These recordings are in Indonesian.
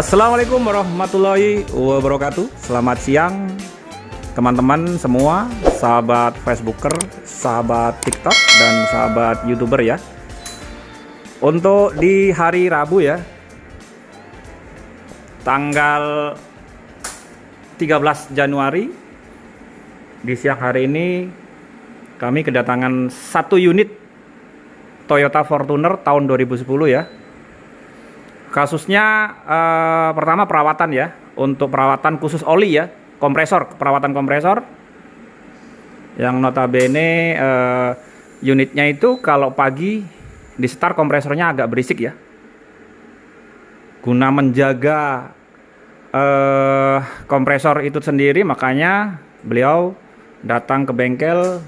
Assalamualaikum warahmatullahi wabarakatuh. Selamat siang teman-teman semua, sahabat Facebooker, sahabat TikTok, dan sahabat YouTuber ya. Untuk di hari Rabu ya, tanggal 13 Januari, di siang hari ini kami kedatangan satu unit Toyota Fortuner tahun 2010 ya. Kasusnya pertama perawatan ya, untuk perawatan khusus oli ya, kompresor, perawatan kompresor yang notabene unitnya itu kalau pagi di start kompresornya agak berisik ya. Guna menjaga kompresor itu sendiri, makanya beliau datang ke bengkel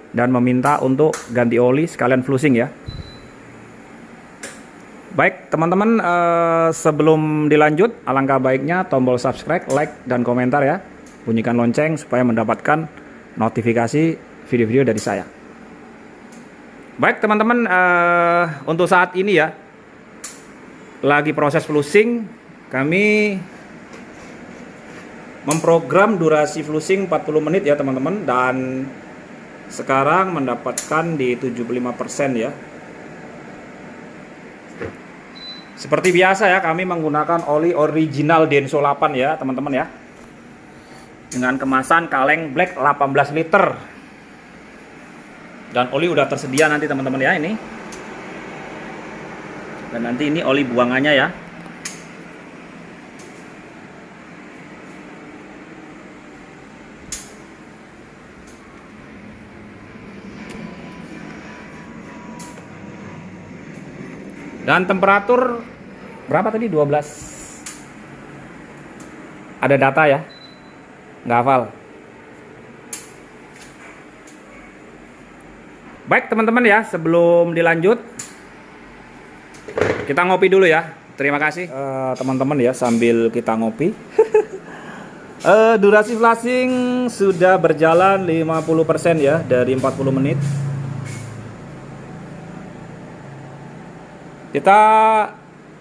dan meminta untuk ganti oli sekalian flusing ya. Baik teman-teman, sebelum dilanjut, alangkah baiknya tombol subscribe, like, dan komentar ya. Bunyikan lonceng supaya mendapatkan notifikasi video-video dari saya. Baik teman-teman, untuk saat ini ya, lagi proses flusing. Kami memprogram durasi flusing 40 menit ya teman-teman. Dan sekarang mendapatkan di 75% ya. Seperti biasa ya, kami menggunakan oli original Denso 8 ya teman-teman ya, dengan kemasan kaleng black 18 liter. Dan oli udah tersedia nanti teman-teman ya ini. Dan nanti ini oli buangannya ya. Dan temperatur berapa tadi? 12. Ada data ya? Nggak hafal. Baik teman-teman ya, sebelum dilanjut kita ngopi dulu ya. Terima kasih teman-teman ya, sambil kita ngopi. Durasi flushing sudah berjalan 50% ya, dari 40 menit. Kita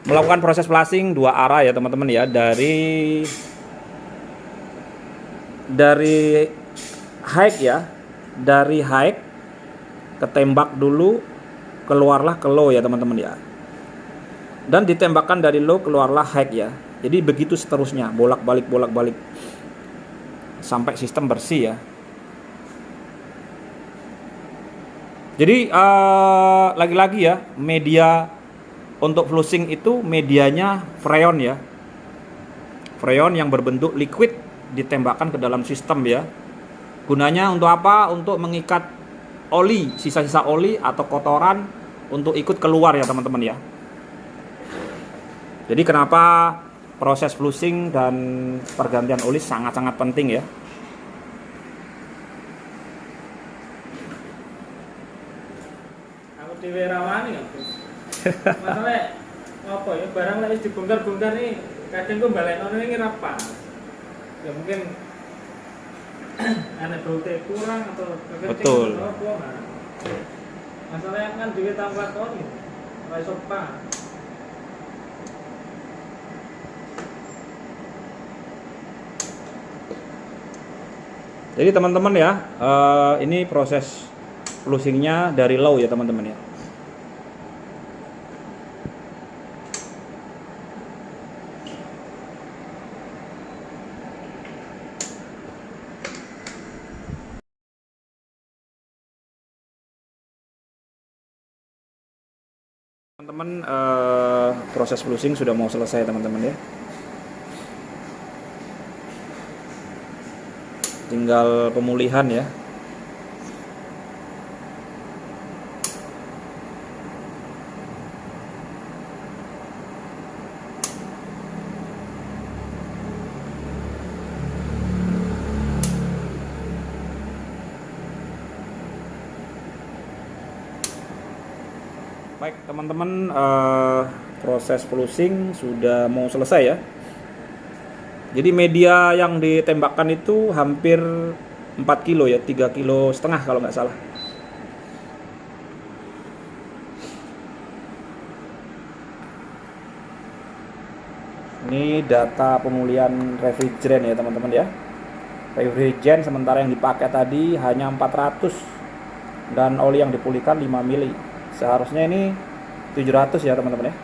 melakukan proses flushing dua arah ya teman-teman ya, dari high ya, dari high ketembak dulu, keluarlah ke low ya teman-teman ya, dan ditembakkan dari low keluarlah high ya. Jadi begitu seterusnya, bolak-balik sampai sistem bersih ya. Jadi lagi-lagi ya, media untuk flusing itu medianya freon ya, freon yang berbentuk liquid ditembakkan ke dalam sistem ya. Gunanya untuk apa? Untuk mengikat oli, sisa-sisa oli atau kotoran untuk ikut keluar ya teman-teman ya. Jadi kenapa proses flusing dan pergantian oli sangat-sangat penting ya. Aku diwerawani ya. Masalah apa ya, barang lagi dibongkar-bongkar nih, kadang gue balenono ini apa ya, mungkin aneh bautnya kurang atau betul apa. Nah, masalahnya kan duit tambah tahun nih mulai sopa. Jadi teman-teman ya, ini proses flusingnya dari low ya teman-teman ya. Teman-teman, proses flusing sudah mau selesai teman-teman ya. Tinggal pemulihan ya. Baik teman-teman, proses flusing sudah mau selesai ya. Jadi media yang ditembakkan itu hampir 4 kilo ya, 3,5 kilo kalau nggak salah. Ini data pemulihan refrigeran ya teman-teman ya. Refrigeran sementara yang dipakai tadi hanya 400 dan oli yang dipulihkan 5 mili. Seharusnya ini 700 ya teman-teman ya.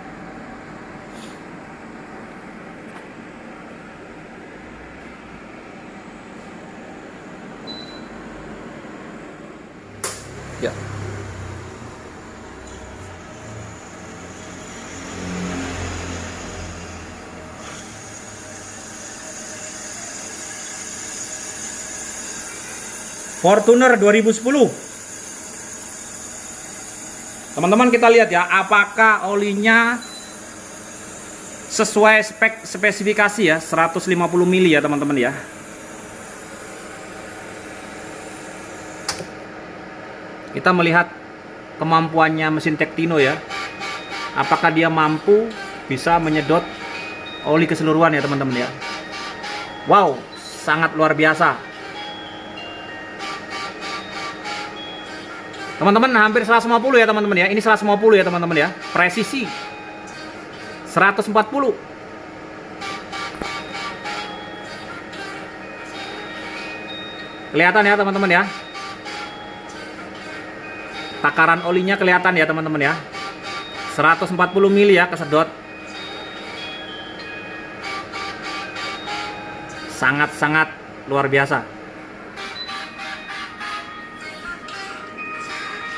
Ya. Fortuner 2010. Teman-teman kita lihat ya, apakah olinya sesuai spesifikasi ya, 150 mili ya teman-teman ya. Kita melihat kemampuannya mesin Tektino ya. Apakah dia mampu bisa menyedot oli keseluruhan ya teman-teman ya. Wow, sangat luar biasa. Teman-teman hampir 150 ya teman-teman ya. Ini 150 ya teman-teman ya. Presisi 140. Kelihatan ya teman-teman ya. Takaran olinya kelihatan ya teman-teman ya. 140 mili ya kesedot. Sangat-sangat luar biasa.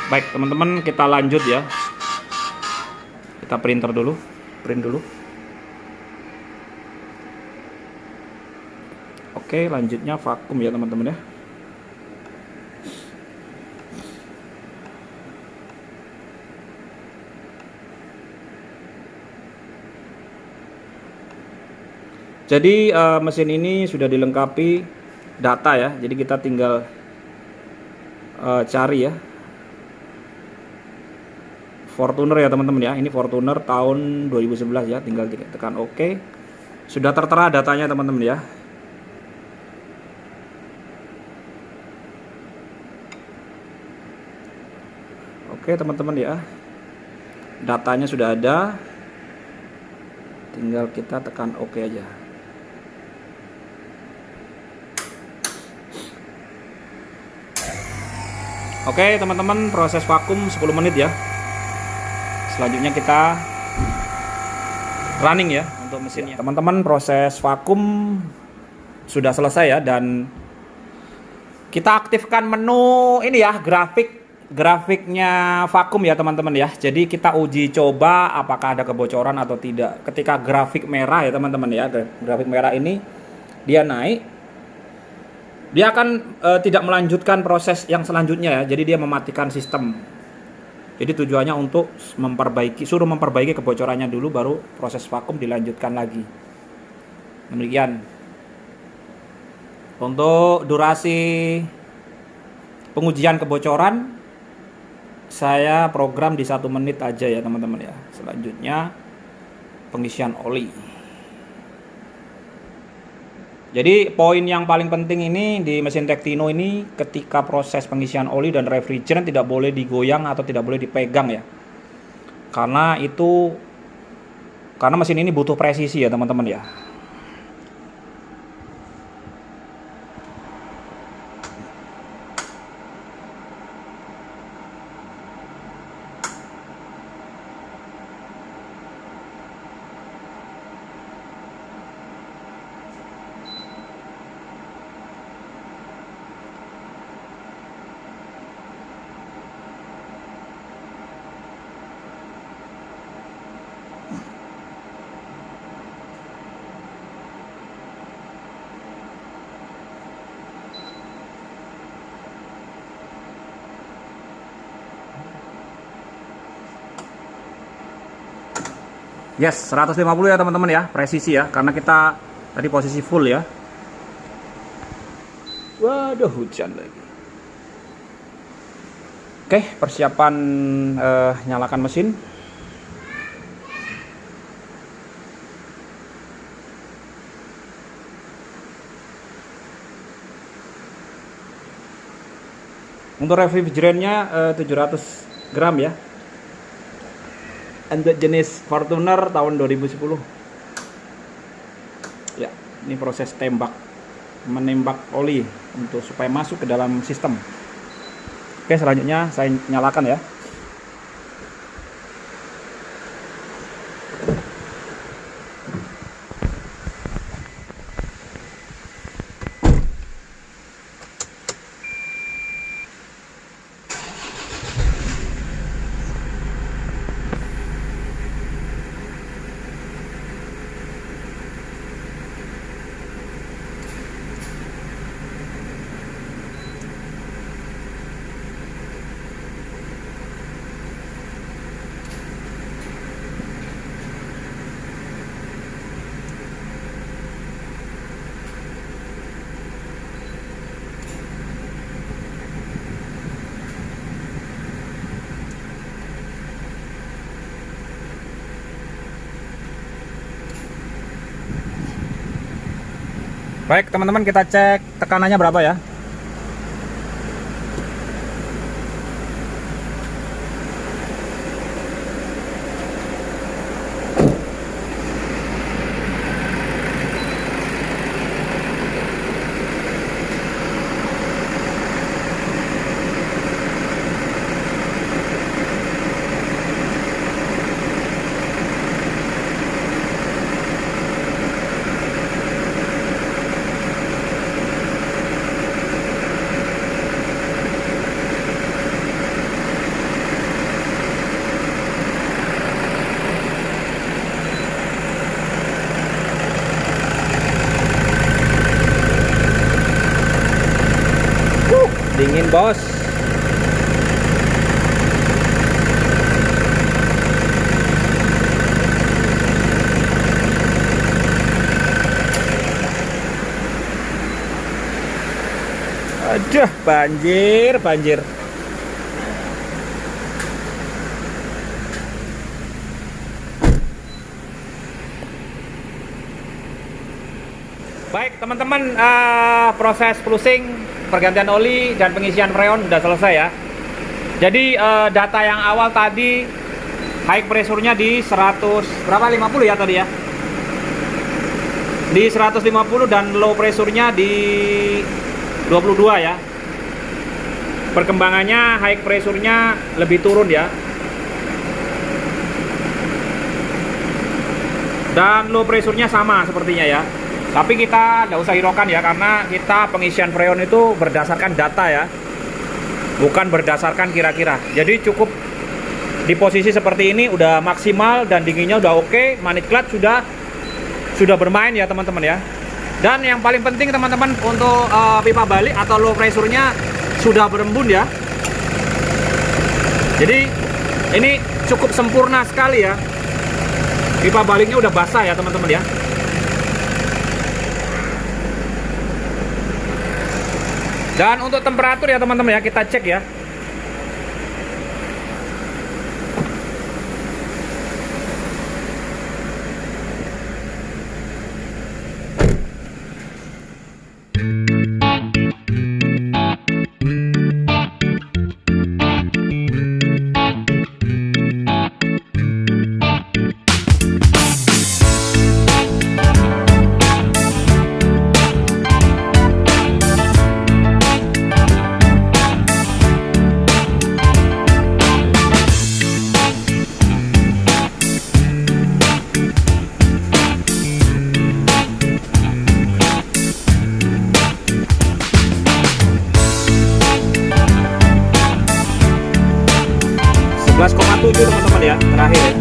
Baik teman-teman, kita lanjut ya. Kita print dulu. Oke, lanjutnya vakum ya teman-teman ya. Jadi mesin ini sudah dilengkapi data ya. Jadi kita tinggal cari ya. Fortuner ya teman-teman ya. Ini Fortuner tahun 2011 ya. Tinggal tekan OK. Sudah tertera datanya teman-teman ya. Oke teman-teman ya. Datanya sudah ada. Tinggal kita tekan OK aja. Oke teman-teman, proses vakum 10 menit ya. Selanjutnya kita running ya untuk mesinnya. Teman-teman, proses vakum sudah selesai ya, dan kita aktifkan menu ini ya, grafiknya vakum ya teman-teman ya. Jadi kita uji coba apakah ada kebocoran atau tidak. Ketika grafik merah ya teman-teman ya, grafik merah ini dia naik, dia akan tidak melanjutkan proses yang selanjutnya ya. Jadi dia mematikan sistem. Jadi tujuannya untuk suruh memperbaiki kebocorannya dulu, baru proses vakum dilanjutkan lagi. Demikian. Untuk durasi pengujian kebocoran saya program di 1 menit aja ya teman-teman ya. Selanjutnya pengisian oli. Jadi poin yang paling penting ini di mesin Tektino ini, ketika proses pengisian oli dan refrigeran tidak boleh digoyang atau tidak boleh dipegang ya. Karena mesin ini butuh presisi ya teman-teman ya. Yes, 150 ya teman-teman ya, presisi ya, karena kita tadi posisi full ya. Waduh, hujan lagi. Oke, persiapan nyalakan mesin. Untuk refrigerannya 700 gram ya. Untuk jenis Fortuner tahun 2010. Ini proses menembak oli untuk supaya masuk ke dalam sistem. Oke, selanjutnya saya nyalakan ya. Baik teman-teman, kita cek tekanannya berapa ya. Dingin bos. Aduh, banjir. Baik teman-teman, proses flusing, pergantian oli dan pengisian freon sudah selesai ya. Jadi data yang awal tadi high pressure-nya di 100 berapa, 50 ya tadi ya. Di 150 dan low pressure-nya di 22 ya. Perkembangannya high pressure-nya lebih turun ya. Dan low pressure-nya sama sepertinya ya. Tapi kita nggak usah hiraukan ya, karena kita pengisian freon itu berdasarkan data ya, bukan berdasarkan kira-kira. Jadi cukup di posisi seperti ini udah maksimal dan dinginnya udah oke, manit clutch sudah bermain ya teman-teman ya. Dan yang paling penting teman-teman, untuk pipa balik atau low pressure-nya sudah berembun ya. Jadi ini cukup sempurna sekali ya. Pipa baliknya udah basah ya teman-teman ya. Dan untuk temperatur ya teman-teman ya, kita cek ya. Tujuh teman-teman ya, terakhir ya.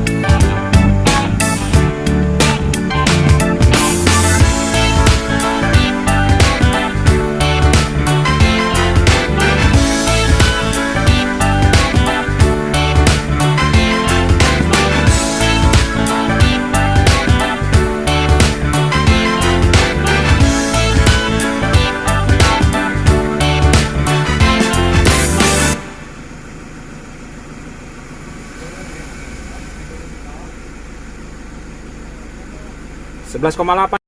Sebelas koma delapan.